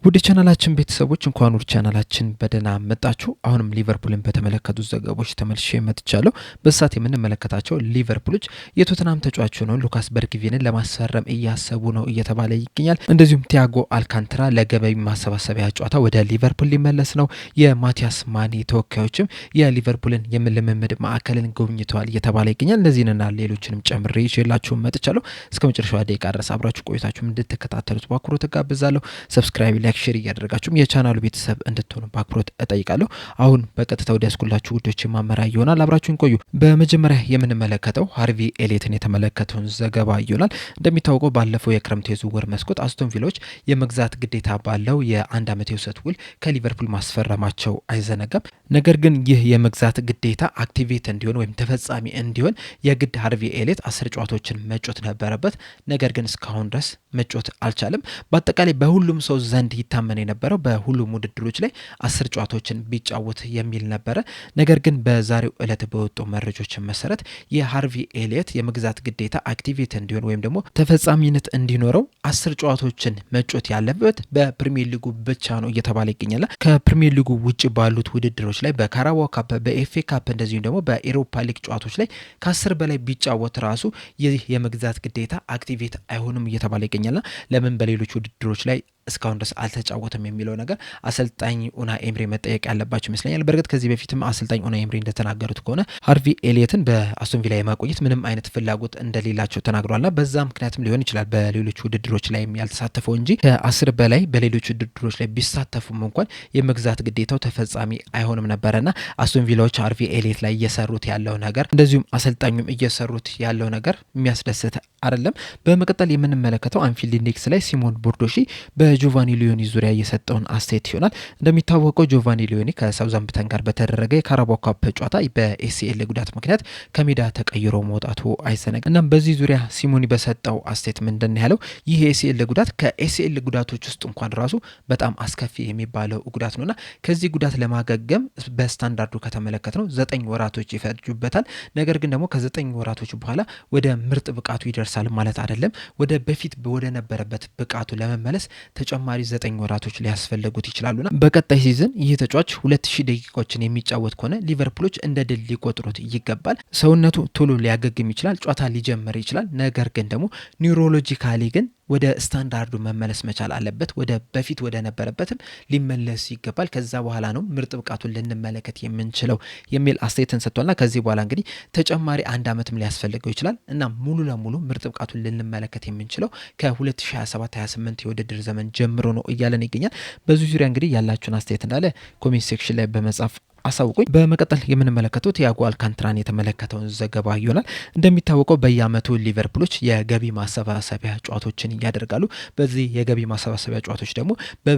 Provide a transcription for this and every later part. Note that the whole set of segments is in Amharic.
ውድ ቻናላችን ቤተሰቦች እንኳን ወደ ቻናላችን በደህና መጣችሁ። አሁንም ሊቨርፑልን በተመለከቱ ዘገባዎች ተመልሼ መጥቻለሁ። በሳት የምንመለከታቸው ሊቨርፑሎች የቶተናም ተጫዋች ነው ሉካስ በርግቪንን ለማስፈረም እያሰቡ ነው እየተባለ ይገኛል። እንደዚሁም ቲያጎ አልካንትራ ለገበያ ማሰባሰቢያ ጨዋታ ወደ ሊቨርፑል ሊመለስ ነው። የማቲያስ ማኒ ተወካዮችም የሊቨርፑልን የልምምድ ማዕከልን ጎብኝተዋል እየተባለ ይገኛል። እነዚህንና ሌሎችንም ጨምሬ ይዤላችሁ መጥቻለሁ። እስከ መጨረሻው ደቂቃ ድረስ አብራችሁ ቆይታችሁ እንድትከታተሉት በአክብሮት ተጋብዛለሁ። ሰብስክራይብ ሼር እያደረጋችሁም የቻናሉ ቤተሰብ እንድትሆኑ በአክብሮት እጠይቃለሁ። አሁን በቀጥታ ወደ ያስኩላችሁ ጉዳዮች ማመራ ይሆናል። አብራችሁን ቆዩ። በመጀመሪያ የምንመለከተው ሃርቪ ኤሊየትን የተመለከተውን ዘገባ ይሆናል። እንደሚታወቀው ባለፈው የክረምት የዝውውር መስኮት አስቶን ቪላዎች የመግዛት ግዴታ ባለው የአንድ ዓመት የውሰት ውል ከሊቨርፑል ማስፈረማቸው አይዘነጋም። ነገር ግን ይህ የመግዛት ግዴታ አክቲቬት እንዲሆን ወይም ተፈጻሚ እንዲሆን የግድ ሃርቪ ኤሊየት 10 ጨዋታዎችን መጮት ነበረበት። ነገር ግን እስካሁን ድረስ መጮት አልቻለም። በአጠቃላይ በሁሉም ሰው ዘንድ ይታመን የነበረው በሁሉም ውድድሮች ላይ 10 ጨዋታዎችን ቢጫወት የሚል ነበረ። ነገር ግን በዛሬው ዕለት በወጡ መረጃዎች መሰረት የሃርቪ ኤሊየት የመግዛት ግዴታ አክቲቬት እንዲሆን ወይም ደግሞ ተፈጻሚነት እንዲኖረው 10 ጨዋታዎችን መጮት ያለበት በፕሪሚየር ሊጉ ብቻ ነው እየተባለ ይገኛል። ከፕሪሚየር ሊጉ ውጭ ባሉት ውድድሮች ላይ በካራባኦ ካፕ፣ በኤፍኤ ካፕ እንደዚሁም ደግሞ በኤሮፓ ሊግ ጨዋታዎች ላይ ከ10 በላይ ቢጫወት ራሱ ይህ የመግዛት ግዴታ አክቲቬት አይሆንም እየተባለ ይገኛል። ለምን በሌሎች ውድድሮች ላይ እስካሁን ድረስ አልተጫወተም የሚለው ነገር አሰልጣኝ ኡናይ ኤምሪ መጠየቅ ያለባቸው ይመስለኛል። በእርግጥ ከዚህ በፊትም አሰልጣኝ ኡናይ ኤምሪ እንደተናገሩት ከሆነ ሃርቪ ኤሊየትን በአስቶን ቪላ የማቆየት ምንም አይነት ፍላጎት እንደሌላቸው ተናግሯልና በዛ ምክንያትም ሊሆን ይችላል በሌሎች ውድድሮች ላይ ያልተሳተፈው እንጂ ከ10 በላይ በሌሎች ውድድሮች ላይ ቢሳተፉም እንኳን የመግዛት ግዴታው ተፈጻሚ አይሆንም ነበረና አስቶን ቪላዎች ሃርቪ ኤሊየት ላይ እየሰሩት ያለው ነገር እንደዚሁም አሰልጣኙም እየሰሩት ያለው ነገር የሚያስደስት አይደለም። በመቀጠል የምንመለከተው አንፊልድ ኢንዴክስ ላይ ሲሞን ቦርዶሺ በጆቫኒ ሊዮኒ ዙሪያ የሰጠውን አስተያየት ይሆናል። እንደሚታወቀው ጆቫኒ ሊዮኒ ከሳውዛምፕተን ጋር በተደረገ የካራባኦ ካፕ ጨዋታ በኤሲኤል ጉዳት ምክንያት ከሜዳ ተቀይሮ መውጣቱ አይዘነጋም። እናም በዚህ ዙሪያ ሲሞኒ በሰጠው አስተያየት ምንድን ያለው ይህ የኤሲኤል ጉዳት ከኤሲኤል ጉዳቶች ውስጥ እንኳን ራሱ በጣም አስከፊ የሚባለው ጉዳት ነውና ከዚህ ጉዳት ለማገገም በስታንዳርዱ ከተመለከት ነው 9 ወራቶች ይፈጁበታል። ነገር ግን ደግሞ ከ9 ወራቶች በኋላ ወደ ምርጥ ብቃቱ ይደርሳል ማለት አይደለም። ወደ በፊት ወደ ነበረበት ብቃቱ ለመመለስ ተጨማሪ 9 ወራቶች ሊያስፈልጉት ይችላሉና በቀጣይ ሲዝን ይህ ተጫዋች 2000 ደቂቃዎችን የሚጫወት ከሆነ ሊቨርፑሎች እንደ ድል ሊቆጥሩት ይገባል። ሰውነቱ ቶሎ ሊያገግም ይችላል፣ ጨዋታ ሊጀምር ይችላል። ነገር ግን ደግሞ ኒውሮሎጂካሊ ግን ወደ ስታንዳርዱ መመለስ መቻል አለበት። ወደ በፊት ወደ ነበረበትም ሊመለስ ይገባል። ከዛ በኋላ ነው ምርጥ ብቃቱን ልንመለከት የምንችለው የሚል አስተያየትን ሰጥቷልና ከዚህ በኋላ እንግዲህ ተጨማሪ 1 ዓመትም ሊያስፈልገው ይችላል እና ሙሉ ለሙሉ ምርጥ ብቃቱን ልንመለከት የምንችለው ከ2027-28 የውድድር ዘመን ጀምሮ ነው እያለን ይገኛል። በዚህ ዙሪያ እንግዲህ ያላችሁን አስተያየት እንዳለ ኮሜንት ሴክሽን ላይ በመጻፍ አሳውቁኝ። በመቀጠል የምንመለከተው ቲያጎ አልካንትራን የተመለከተውን ዘገባ ይሆናል። እንደሚታወቀው በየአመቱ ሊቨርፑሎች የገቢ ማሰባሰቢያ ጨዋታዎችን ያደርጋሉ። በዚህ የገቢ ማሰባሰቢያ ጨዋታዎች ደግሞ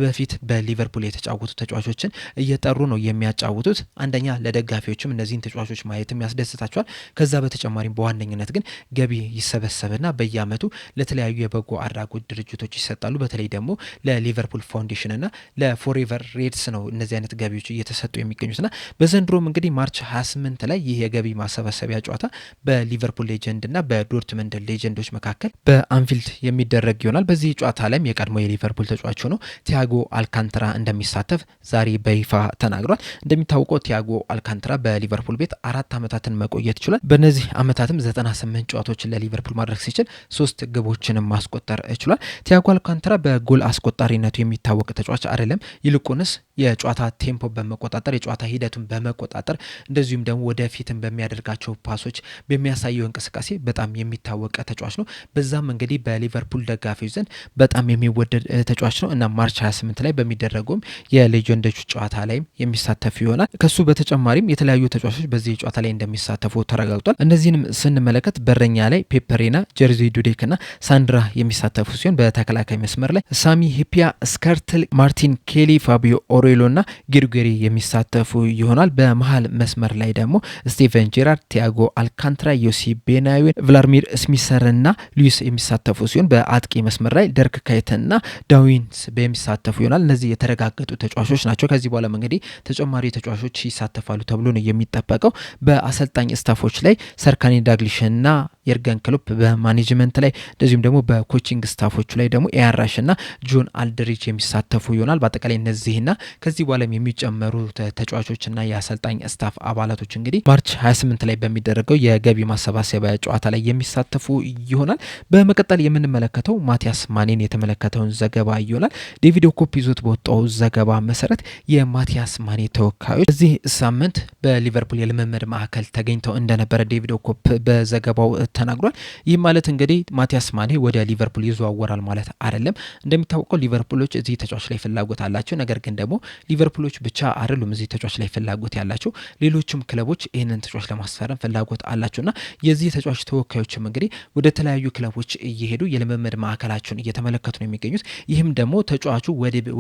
በፊት በሊቨርፑል የተጫወቱ ተጫዋቾችን እየጠሩ ነው የሚያጫውቱት። አንደኛ ለደጋፊዎችም እነዚህን ተጫዋቾች ማየትም ያስደስታቸዋል። ከዛ በተጨማሪም በዋነኝነት ግን ገቢ ይሰበሰብና በየአመቱ ለተለያዩ የበጎ አድራጎት ድርጅቶች ይሰጣሉ። በተለይ ደግሞ ለሊቨርፑል ፋውንዴሽን እና ለፎሬቨር ሬድስ ነው እነዚህ አይነት ገቢዎች እየተሰጡ የሚገኙትና በዘንድሮም እንግዲህ ማርች 28 ላይ ይህ የገቢ ማሰባሰቢያ ጨዋታ በሊቨርፑል ሌጀንድ እና በዶርትመንድ ሌጀንዶች መካከል በአንፊልድ የሚደረግ ይሆናል። በዚህ ጨዋታ ላይም የቀድሞ የሊቨርፑል ተጫዋች ሆኖ ቲያጎ አልካንትራ እንደሚሳተፍ ዛሬ በይፋ ተናግሯል። እንደሚታወቀው ቲያጎ አልካንትራ በሊቨርፑል ቤት 4 ዓመታትን መቆየት ይችላል። በእነዚህ ዓመታትም 98 ጨዋታዎችን ለሊቨርፑል ማድረግ ሲችል 3 ግቦችንም ማስቆጠር ችሏል። ቲያጎ አልካንትራ በጎል አስቆጣሪነቱ የሚታወቅ ተጫዋች አይደለም። ይልቁንስ የጨዋታ ቴምፖ በመቆጣጠር የጨዋታ ሂደቱን በመቆጣጠር እንደዚሁም ደግሞ ወደፊትም በሚያደርጋቸው ፓሶች በሚያሳየው እንቅስቃሴ በጣም የሚታወቅ ተጫዋች ነው። በዛም እንግዲህ በሊቨርፑል ደጋፊዎች ዘንድ በጣም የሚወደድ ተጫዋች ነው እና ማርች 28 ላይ በሚደረገውም የሌጀንዶች ጨዋታ ላይም የሚሳተፍ ይሆናል። ከሱ በተጨማሪም የተለያዩ ተጫዋቾች በዚህ ጨዋታ ላይ እንደሚሳተፉ ተረጋግጧል። እነዚህንም ስንመለከት በረኛ ላይ ፔፐሬና፣ ጀርዚ ዱዴክ እና ሳንድራ የሚሳተፉ ሲሆን በተከላካይ መስመር ላይ ሳሚ ሂፒያ፣ ስከርትል፣ ማርቲን ኬሊ፣ ፋቢዮ ኦሬሎ እና ጊርጌሪ የሚሳተፉ ይሆናል። በመሃል መስመር ላይ ደግሞ ስቲቨን ጄራርድ፣ ቲያጎ አልካንትራ፣ ዮሲ ቤናዊን፣ ቭላድሚር ስሚሰር እና ሉዊስ የሚሳተፉ ሲሆን በአጥቂ መስመር ላይ ደርክ ካይተንና ዳዊንስ የሚሳተፉ ይሆናል። እነዚህ የተረጋገጡ ተጫዋቾች ናቸው። ከዚህ በኋላ እንግዲህ ተጨማሪ ተጫዋቾች ይሳተፋሉ ተብሎ ነው የሚጠበቀው። በአሰልጣኝ ስታፎች ላይ ሰርካኒ ዳግሊሽና የርገን ክሎፕ በማኔጅመንት ላይ እንደዚሁም ደግሞ በኮቺንግ ስታፎቹ ላይ ደግሞ ኤአራሽ እና ጆን አልድሪች የሚሳተፉ ይሆናል። በአጠቃላይ እነዚህና ከዚህ በኋላም የሚጨመሩ ተጫዋቾችና የአሰልጣኝ ስታፍ አባላቶች እንግዲህ ማርች 28 ላይ በሚደረገው የገቢ ማሰባሰቢያ ጨዋታ ላይ የሚሳተፉ ይሆናል። በመቀጠል የምንመለከተው ማቲያስ ማኔን የተመለከተውን ዘገባ ይሆናል። ዴቪድ ኦኮፕ ይዞት በወጣው ዘገባ መሰረት የማቲያስ ማኔ ተወካዮች እዚህ ሳምንት በሊቨርፑል የልምምድ ማዕከል ተገኝተው እንደነበረ ዴቪድ ኦኮፕ በዘገባው ተናግሯል። ይህ ማለት እንግዲህ ማቲያስ ማኔ ወደ ሊቨርፑል ይዘዋወራል ማለት አይደለም። እንደሚታወቀው ሊቨርፑሎች እዚህ ተጫዋች ላይ ፍላጎት አላቸው። ነገር ግን ደግሞ ሊቨርፑሎች ብቻ አይደሉም እዚህ ተጫዋች ላይ ፍላጎት ያላቸው፣ ሌሎችም ክለቦች ይህንን ተጫዋች ለማስፈረም ፍላጎት አላቸውና የዚህ ተጫዋች ተወካዮችም እንግዲህ ወደ ተለያዩ ክለቦች እየሄዱ የልምምድ ማዕከላቸውን እየተመለከቱ ነው የሚገኙት። ይህም ደግሞ ተጫዋቹ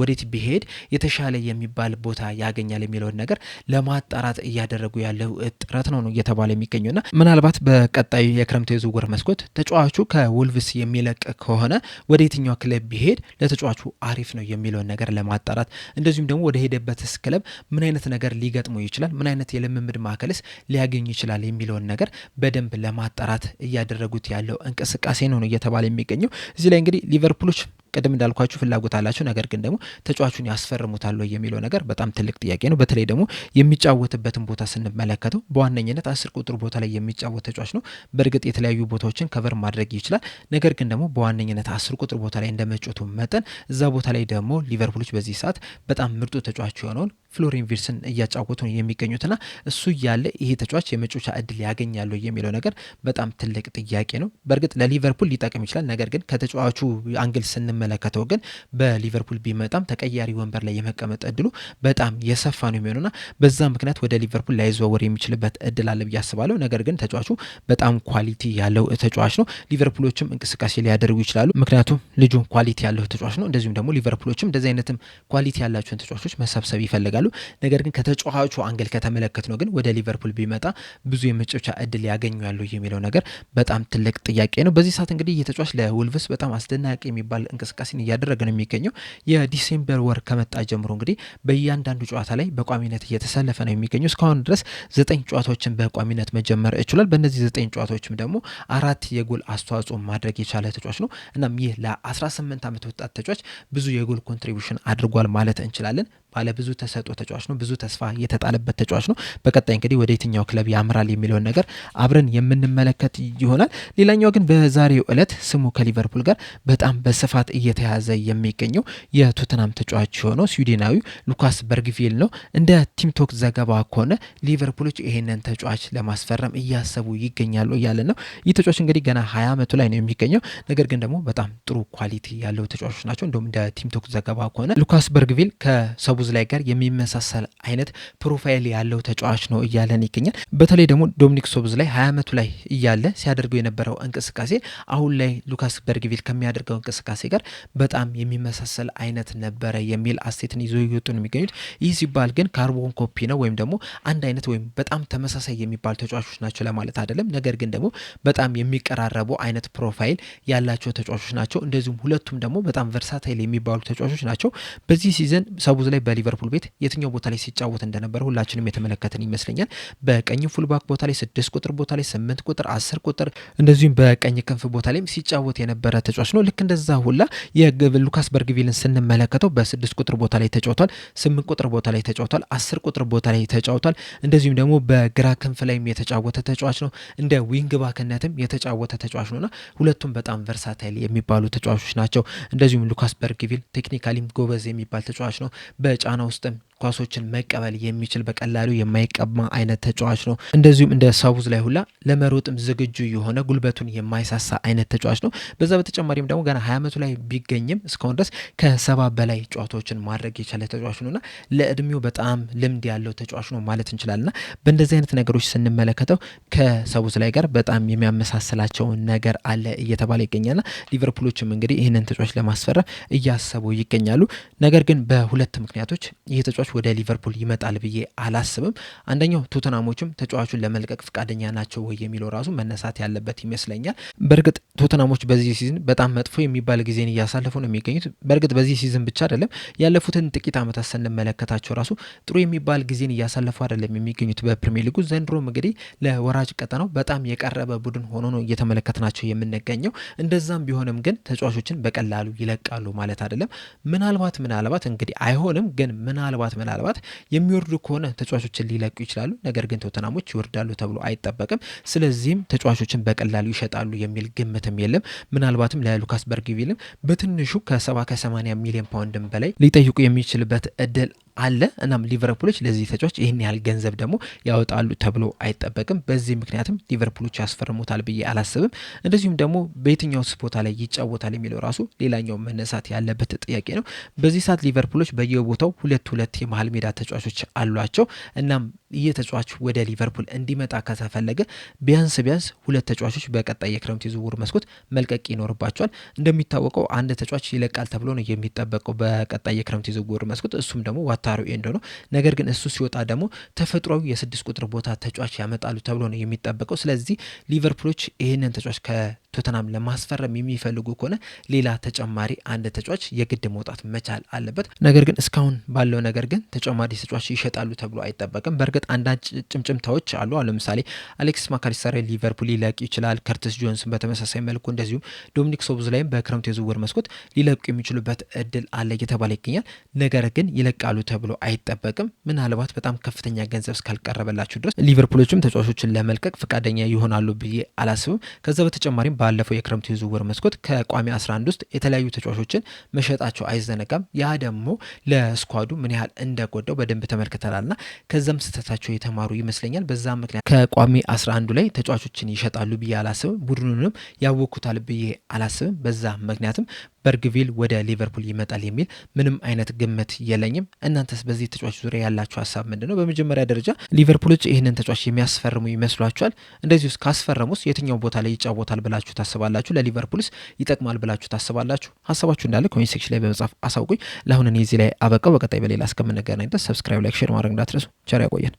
ወዴት ቢሄድ የተሻለ የሚባል ቦታ ያገኛል የሚለውን ነገር ለማጣራት እያደረጉ ያለው ጥረት ነው እየተባለ የሚገኘውና ምናልባት በቀጣዩ የክረምቱ የዝውውር መስኮት ተጫዋቹ ከወልቭስ የሚለቅ ከሆነ ወደ የትኛው ክለብ ቢሄድ ለተጫዋቹ አሪፍ ነው የሚለውን ነገር ለማጣራት እንደዚሁም ደግሞ ወደ ሄደበትስ ክለብ ምን አይነት ነገር ሊገጥመው ይችላል፣ ምን አይነት የልምምድ ማዕከልስ ሊያገኝ ይችላል የሚለውን ነገር በደንብ ለማጣራት እያደረጉት ያለው እንቅስቃሴ ነው እየተባለ የሚገኘው። እዚህ ላይ እንግዲህ ሊቨርፑሎች ቀደም እንዳልኳችሁ ፍላጎት አላቸው። ነገር ግን ደግሞ ተጫዋቹን ያስፈርሙታል የሚለው ነገር በጣም ትልቅ ጥያቄ ነው። በተለይ ደግሞ የሚጫወትበትን ቦታ ስንመለከተው በዋነኝነት 10 ቁጥር ቦታ ላይ የሚጫወት ተጫዋች ነው። በእርግጥ የተለያዩ ቦታዎችን ከቨር ማድረግ ይችላል። ነገር ግን ደግሞ በዋነኝነት 10 ቁጥር ቦታ ላይ እንደመጫወቱ መጠን እዛ ቦታ ላይ ደግሞ ሊቨርፑሎች በዚህ ሰዓት በጣም ምርጡ ተጫዋች የሆነውን ፍሎሪን ቪርትስን እያጫወቱ ነው የሚገኙትና እሱ እያለ ይሄ ተጫዋች የመጫወቻ እድል ያገኛሉ የሚለው ነገር በጣም ትልቅ ጥያቄ ነው። በእርግጥ ለሊቨርፑል ሊጠቅም ይችላል። ነገር ግን ከተጫዋቹ አንግል ስንመለከተው ግን በሊቨርፑል ቢመጣም ተቀያሪ ወንበር ላይ የመቀመጥ እድሉ በጣም የሰፋ ነው የሚሆነውና በዛ ምክንያት ወደ ሊቨርፑል ላይዘዋወር የሚችልበት እድል አለ ብዬ አስባለሁ። ነገር ግን ተጫዋቹ በጣም ኳሊቲ ያለው ተጫዋች ነው። ሊቨርፑሎችም እንቅስቃሴ ሊያደርጉ ይችላሉ። ምክንያቱም ልጁ ኳሊቲ ያለው ተጫዋች ነው። እንደዚሁም ደግሞ ሊቨርፑሎችም እንደዚህ አይነትም ኳሊቲ ያላቸውን ተጫዋቾች መሰብሰብ ይፈልጋሉ። ነገር ግን ከተጫዋቹ አንግል ከተመለከት ነው ግን ወደ ሊቨርፑል ቢመጣ ብዙ የመጫወቻ እድል ያገኛሉ የሚለው ነገር በጣም ትልቅ ጥያቄ ነው። በዚህ ሰዓት እንግዲህ የተጫዋች ለወልቭስ በጣም አስደናቂ የሚባል እንቅስቃሴን እያደረገ ነው የሚገኘው። የዲሴምበር ወር ከመጣ ጀምሮ እንግዲህ በእያንዳንዱ ጨዋታ ላይ በቋሚነት እየተሰለፈ ነው የሚገኘው። እስካሁን ድረስ 9 ጨዋታዎችን በቋሚነት መጀመር ይችላል። በእነዚህ 9 ጨዋታዎችም ደግሞ 4 የጎል አስተዋጽኦ ማድረግ የቻለ ተጫዋች ነው። እናም ይህ ለ18 ዓመት ወጣት ተጫዋች ብዙ የጎል ኮንትሪቢዩሽን አድርጓል ማለት እንችላለን። ባለ ብዙ ተሰጥኦ ተጫዋች ነው። ብዙ ተስፋ የተጣለበት ተጫዋች ነው። በቀጣይ እንግዲህ ወደ የትኛው ክለብ ያምራል የሚለውን ነገር አብረን የምንመለከት ይሆናል። ሌላኛው ግን በዛሬው ዕለት ስሙ ከሊቨርፑል ጋር በጣም በስፋት እየተያዘ የሚገኘው የቶተናም ተጫዋች የሆነው ስዊድናዊ ሉካስ በርግቪል ነው። እንደ ቲምቶክ ዘገባ ከሆነ ሊቨርፑሎች ይሄንን ተጫዋች ለማስፈረም እያሰቡ ይገኛሉ እያለ ነው። ይህ ተጫዋች እንግዲህ ገና 20 ዓመቱ ላይ ነው የሚገኘው። ነገር ግን ደግሞ በጣም ጥሩ ኳሊቲ ያለው ተጫዋቾች ናቸው። እንደውም እንደ ቲምቶክ ዘገባ ከሆነ ሉካስ በርግቪል ከሰቡዝ ላይ ጋር የሚመሳሰል አይነት ፕሮፋይል ያለው ተጫዋች ነው እያለን ይገኛል። በተለይ ደግሞ ዶሚኒክ ሶብዝ ላይ 20 ዓመቱ ላይ እያለ ሲያደርገው የነበረው እንቅስቃሴ አሁን ላይ ሉካስ በርግቪል ከሚያደርገው እንቅስቃሴ ጋር በጣም የሚመሳሰል አይነት ነበረ የሚል አስተያየትን ይዞ ይወጡ ነው የሚገኙት። ይህ ሲባል ግን ካርቦን ኮፒ ነው ወይም ደግሞ አንድ አይነት ወይም በጣም ተመሳሳይ የሚባል ተጫዋቾች ናቸው ለማለት አይደለም። ነገር ግን ደግሞ በጣም የሚቀራረቡ አይነት ፕሮፋይል ያላቸው ተጫዋቾች ናቸው። እንደዚሁም ሁለቱም ደግሞ በጣም ቨርሳታይል የሚባሉ ተጫዋቾች ናቸው። በዚህ ሲዝን ሰቡዝ ላይ በሊቨርፑል ቤት የትኛው ቦታ ላይ ሲጫወት እንደነበረ ሁላችንም የተመለከትን ይመስለኛል። በቀኝ ፉልባክ ቦታ ላይ 6 ቁጥር ቦታ ላይ 8 ቁጥር 10 ቁጥር እንደዚሁም በቀኝ ክንፍ ቦታ ላይ ሲጫወት የነበረ ተጫዋች ነው። ልክ እንደዛ ሁላ የሉካስ በርግቪልን ስንመለከተው በ6 ቁጥር ቦታ ላይ ተጫውቷል፣ 8 ቁጥር ቦታ ላይ ተጫውቷል፣ 10 ቁጥር ቦታ ላይ ተጫውቷል። እንደዚሁም ደግሞ በግራ ክንፍ ላይም የተጫወተ ተጫዋች ነው። እንደ ዊንግ ባክነትም የተጫወተ ተጫዋች ነውና ሁለቱም በጣም ቨርሳታይል የሚባሉ ተጫዋቾች ናቸው። እንደዚሁም ሉካስ በርግቪል ቴክኒካሊም ጎበዝ የሚባል ተጫዋች ነው። በጫና ውስጥም ኳሶችን መቀበል የሚችል በቀላሉ የማይቀማ አይነት ተጫዋች ነው። እንደዚሁም እንደ ሳቡዝ ላይ ሁላ ለመሮጥም ዝግጁ የሆነ ጉልበቱን የማይሳሳ አይነት ተጫዋች ነው። በዛ በተጨማሪም ደግሞ ገና 20 ዓመቱ ላይ ቢገኝም እስካሁን ድረስ ከ70 በላይ ጨዋታዎችን ማድረግ የቻለ ተጫዋች ነውና ለእድሜው በጣም ልምድ ያለው ተጫዋች ነው ማለት እንችላለንና በእንደዚህ አይነት ነገሮች ስንመለከተው ከሳቡዝ ላይ ጋር በጣም የሚያመሳስላቸው ነገር አለ እየተባለ ይገኛልና ሊቨርፑሎችም እንግዲህ ይህንን ተጫዋች ለማስፈረም እያሰቡ ይገኛሉ። ነገር ግን በሁለት ምክንያቶች ይህ ተጫዋች ወደ ሊቨርፑል ይመጣል ብዬ አላስብም። አንደኛው ቶተናሞችም ተጫዋቹን ለመልቀቅ ፈቃደኛ ናቸው ወይ የሚለው ራሱ መነሳት ያለበት ይመስለኛል። በእርግጥ ቶተናሞች በዚህ ሲዝን በጣም መጥፎ የሚባል ጊዜን እያሳለፉ ነው የሚገኙት። በእርግጥ በዚህ ሲዝን ብቻ አይደለም ያለፉትን ጥቂት ዓመታት ስንመለከታቸው ራሱ ጥሩ የሚባል ጊዜን እያሳለፉ አይደለም የሚገኙት በፕሪሚየር ሊጉ። ዘንድሮም እንግዲህ ለወራጅ ቀጠናው በጣም የቀረበ ቡድን ሆኖ ነው እየተመለከትናቸው የምንገኘው። እንደዛም ቢሆንም ግን ተጫዋቾችን በቀላሉ ይለቃሉ ማለት አይደለም። ምናልባት እንግዲህ አይሆንም፣ ግን ምናልባት የሚወርዱ ከሆነ ተጫዋቾችን ሊለቁ ይችላሉ። ነገር ግን ቶተናሞች ይወርዳሉ ተብሎ አይጠበቅም። ስለዚህም ተጫዋቾችን በቀላሉ ይሸጣሉ የሚል ግምትም የለም። ምናልባትም ለሉካስ በርግቪልም በትንሹ ከ70-80 ሚሊዮን ፓውንድም በላይ ሊጠይቁ የሚችልበት እድል አለ። እናም ሊቨርፑሎች ለዚህ ተጫዋች ይህን ያህል ገንዘብ ደግሞ ያወጣሉ ተብሎ አይጠበቅም። በዚህ ምክንያትም ሊቨርፑሎች ያስፈርሙታል ብዬ አላስብም። እንደዚሁም ደግሞ በየትኛው ቦታ ላይ ይጫወታል የሚለው ራሱ ሌላኛው መነሳት ያለበት ጥያቄ ነው። በዚህ ሰዓት ሊቨርፑሎች በየቦታው ሁለት የመሀል ሜዳ ተጫዋቾች አሏቸው። እናም ይህ ተጫዋች ወደ ሊቨርፑል እንዲመጣ ከተፈለገ ቢያንስ ሁለት ተጫዋቾች በቀጣይ የክረምት የዝውውር መስኮት መልቀቅ ይኖርባቸዋል። እንደሚታወቀው አንድ ተጫዋች ይለቃል ተብሎ ነው የሚጠበቀው በቀጣይ የክረምት የዝውውር መስኮት፣ እሱም ደግሞ ዋታሩ ኤንዶ ነው። ነገር ግን እሱ ሲወጣ ደግሞ ተፈጥሯዊ የ6 ቁጥር ቦታ ተጫዋች ያመጣሉ ተብሎ ነው የሚጠበቀው። ስለዚህ ሊቨርፑሎች ይህንን ተጫዋች ከቶተናም ለማስፈረም የሚፈልጉ ከሆነ ሌላ ተጨማሪ አንድ ተጫዋች የግድ መውጣት መቻል አለበት። ነገር ግን እስካሁን ባለው ነገር ግን ተጨማሪ ተጫዋች ይሸጣሉ ተብሎ አይጠበቅም። በእርግጥ አንዳንድ ጭምጭምታዎች አሉ። ለምሳሌ አሌክስ ማካሊስተር ሊቨርፑል ሊለቅ ይችላል። ከርቲስ ጆንስን በተመሳሳይ መልኩ እንደዚሁም ዶሚኒክ ሶቦስላይም በክረምት የዝውውር መስኮት ሊለቁ የሚችሉበት እድል አለ እየተባለ ይገኛል። ነገር ግን ይለቃሉ ተብሎ አይጠበቅም። ምናልባት በጣም ከፍተኛ ገንዘብ እስካልቀረበላችሁ ድረስ ሊቨርፑሎችም ተጫዋቾችን ለመልቀቅ ፈቃደኛ ይሆናሉ ብዬ አላስብም። ከዛ በተጨማሪም ባለፈው የክረምቱ የዝውውር መስኮት ከቋሚ 11 ውስጥ የተለያዩ ተጫዋቾችን መሸጣቸው አይዘነጋም። ያ ደግሞ ለስኳዱ ምን ያህል እንደጎዳው በደንብ ተመልክተናልና ከዛም ስህተታቸው የተማሩ ይመስለኛል። በዛ ምክንያት ከቋሚ 11 ላይ ተጫዋቾችን ይሸጣሉ ብዬ አላስብም። ቡድኑንም ያወኩታል ብዬ አላስብም። በዛ ምክንያትም በርግቪል ወደ ሊቨርፑል ይመጣል የሚል ምንም አይነት ግምት የለኝም። እናንተስ በዚህ ተጫዋች ዙሪያ ያላችሁ ሀሳብ ምንድን ነው? በመጀመሪያ ደረጃ ሊቨርፑሎች ይህንን ተጫዋች የሚያስፈርሙ ይመስሏችኋል? እንደዚህ ውስጥ ካስፈረሙስ የትኛው ቦታ ላይ ይጫወታል ብላችሁ ታስባላችሁ? ለሊቨርፑልስ ይጠቅማል ብላችሁ ታስባላችሁ? ሀሳባችሁ እንዳለ ኮሜንት ሴክሽን ላይ በመጻፍ አሳውቁኝ። ለአሁን እኔ እዚህ ላይ አበቃው። በቀጣይ በሌላ እስከምንገናኝ ድረስ ሰብስክራይብ፣ ላይክ፣ ሼር ማድረግ እንዳትረሱ። ቸር ያቆየን።